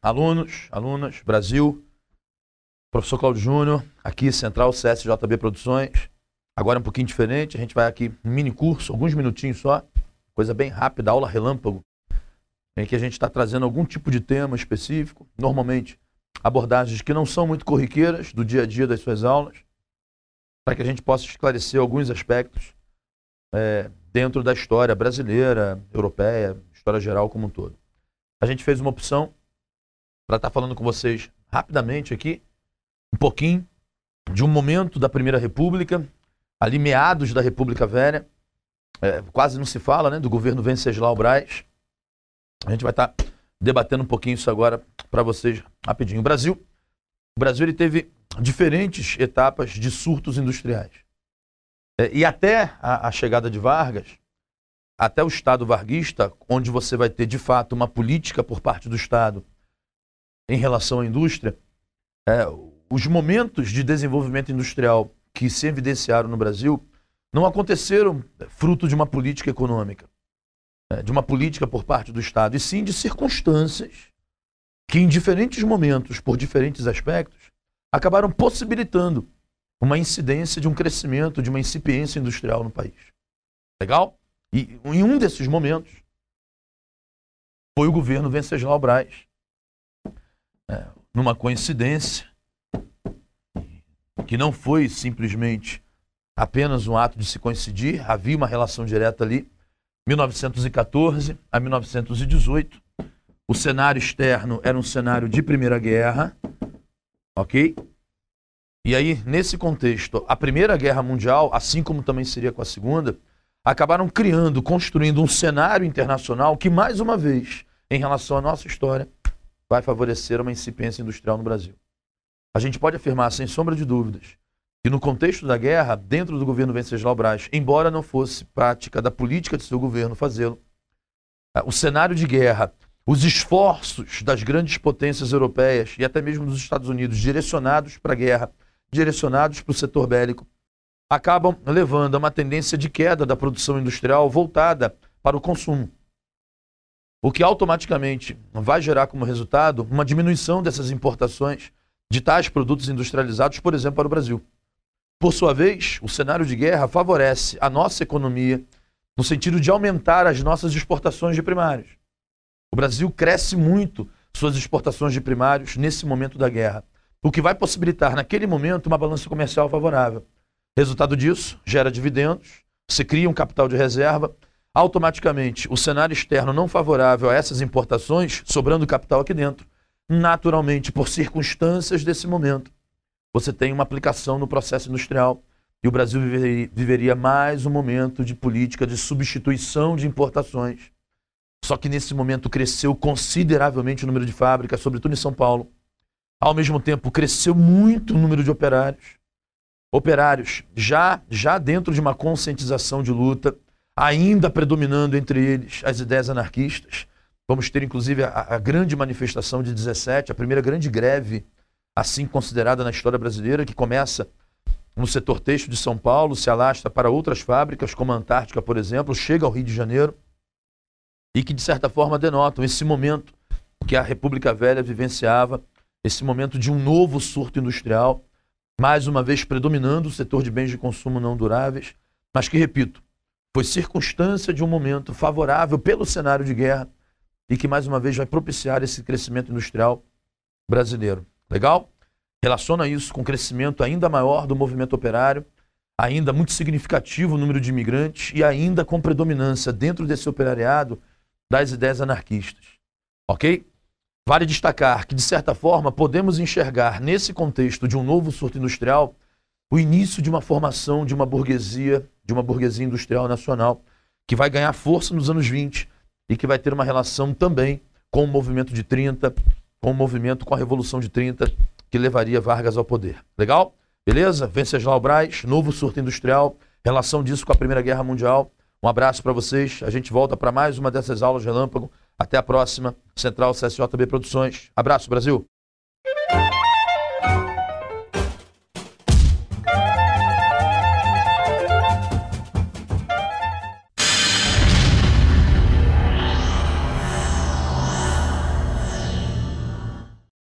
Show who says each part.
Speaker 1: alunos, alunas, Brasil, professor Cláudio Júnior, aqui Central CSJB Produções. Agora é um pouquinho diferente, a gente vai aqui um mini curso, alguns minutinhos só, coisa bem rápida, aula relâmpago, em que a gente está trazendo algum tipo de tema específico, normalmente abordagens que não são muito corriqueiras do dia a dia das suas aulas, para que a gente possa esclarecer alguns aspectos dentro da história brasileira, europeia, história geral como um todo. A gente fez uma opção para estar falando com vocês rapidamente aqui, um pouquinho de um momento da Primeira República, ali meados da República Velha, quase não se fala, né, do governo Venceslau Braz. A gente vai estar debatendo um pouquinho isso agora para vocês rapidinho. O Brasil ele teve diferentes etapas de surtos industriais. E até a chegada de Vargas, até o Estado varguista, onde você vai ter de fato uma política por parte do Estado em relação à indústria, os momentos de desenvolvimento industrial que se evidenciaram no Brasil não aconteceram fruto de uma política econômica, de uma política por parte do Estado, e sim de circunstâncias que em diferentes momentos, por diferentes aspectos, acabaram possibilitando uma incidência de um crescimento, de uma incipiência industrial no país. Legal? E em um desses momentos foi o governo Venceslau Braz, numa coincidência que não foi simplesmente apenas um ato de se coincidir, havia uma relação direta ali, 1914 a 1918, o cenário externo era um cenário de Primeira Guerra, ok? E aí, nesse contexto, a Primeira Guerra Mundial, assim como também seria com a Segunda, acabaram criando, construindo um cenário internacional que, mais uma vez, em relação à nossa história, vai favorecer uma incipiência industrial no Brasil. A gente pode afirmar, sem sombra de dúvidas, que no contexto da guerra, dentro do governo Venceslau Braz, embora não fosse prática da política de seu governo fazê-lo, o cenário de guerra, os esforços das grandes potências europeias e até mesmo dos Estados Unidos direcionados para a guerra, direcionados para o setor bélico, acabam levando a uma tendência de queda da produção industrial voltada para o consumo. O que automaticamente vai gerar como resultado uma diminuição dessas importações de tais produtos industrializados, por exemplo, para o Brasil. Por sua vez, o cenário de guerra favorece a nossa economia no sentido de aumentar as nossas exportações de primários. O Brasil cresce muito suas exportações de primários nesse momento da guerra, o que vai possibilitar, naquele momento, uma balança comercial favorável. Resultado disso, gera dividendos, se cria um capital de reserva, automaticamente o cenário externo não favorável a essas importações, sobrando capital aqui dentro, naturalmente, por circunstâncias desse momento, você tem uma aplicação no processo industrial e o Brasil viveria mais um momento de política de substituição de importações. Só que nesse momento cresceu consideravelmente o número de fábricas, sobretudo em São Paulo. Ao mesmo tempo, cresceu muito o número de operários. Operários já dentro de uma conscientização de luta, ainda predominando entre eles as ideias anarquistas. Vamos ter, inclusive, a grande manifestação de 17, a primeira grande greve, assim considerada na história brasileira, que começa no setor têxtil de São Paulo, se alastra para outras fábricas, como a Antártica, por exemplo, chega ao Rio de Janeiro, e que, de certa forma, denotam esse momento que a República Velha vivenciava, esse momento de um novo surto industrial, mais uma vez predominando o setor de bens de consumo não duráveis, mas que, repito, foi circunstância de um momento favorável pelo cenário de guerra e que, mais uma vez, vai propiciar esse crescimento industrial brasileiro. Legal? Relaciona isso com o crescimento ainda maior do movimento operário, ainda muito significativo o número de imigrantes e ainda com predominância dentro desse operariado das ideias anarquistas. Ok? Vale destacar que, de certa forma, podemos enxergar nesse contexto de um novo surto industrial o início de uma formação de uma burguesia industrial nacional que vai ganhar força nos anos 20 e que vai ter uma relação também com o movimento de 30, com a Revolução de 30, que levaria Vargas ao poder. Legal? Beleza? Venceslau Braz, novo surto industrial, relação disso com a Primeira Guerra Mundial. Um abraço para vocês. A gente volta para mais uma dessas aulas relâmpago. Até a próxima. Central CSJB Produções. Abraço, Brasil.